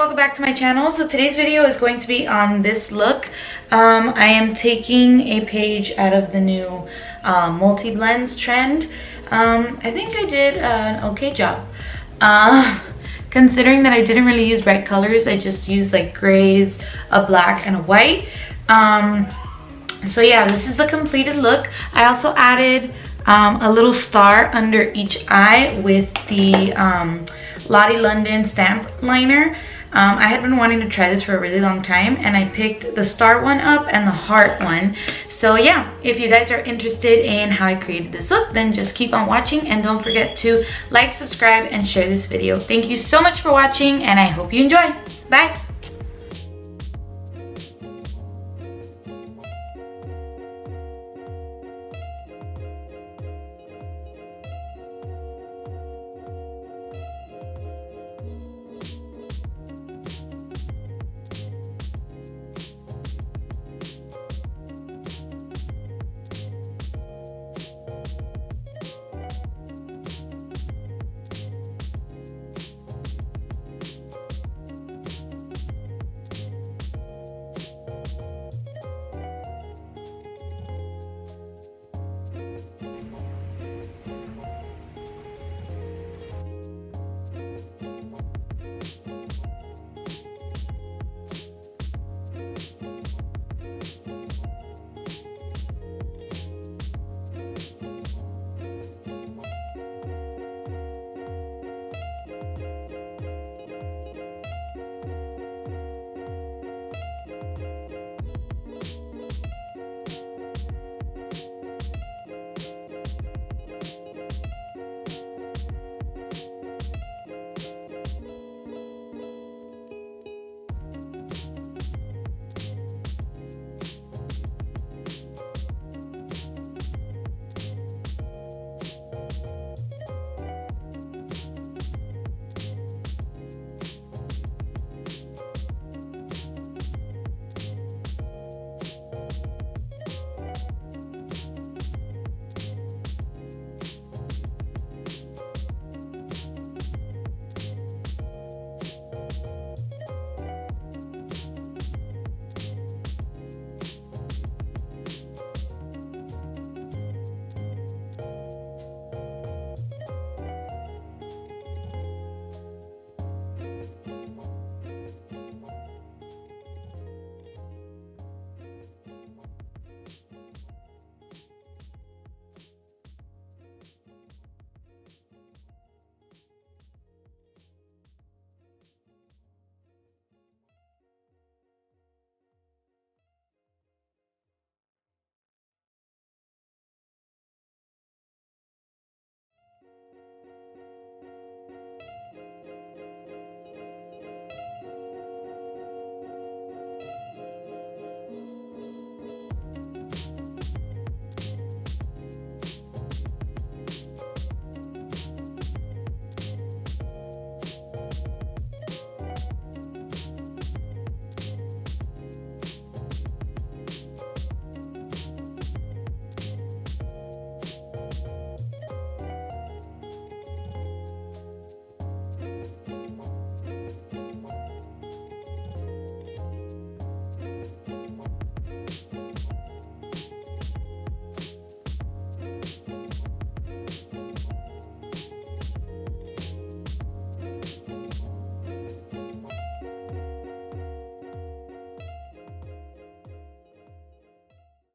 welcome back to my channel. So today's video is going to be on this look. I am taking a page out of the new multi-blends trend. I think I did an okay job. Considering that I didn't really use bright colors, I just used like grays, a black, and a white. So yeah, this is the completed look. I also added a little star under each eye with the Lottie London stamp liner. I had been wanting to try this for a really long time, and I picked the star one up and the heart one. So yeah, if you guys are interested in how I created this look, then just keep on watching, and don't forget to like, subscribe, and share this video. Thank you so much for watching, and I hope you enjoy. Bye!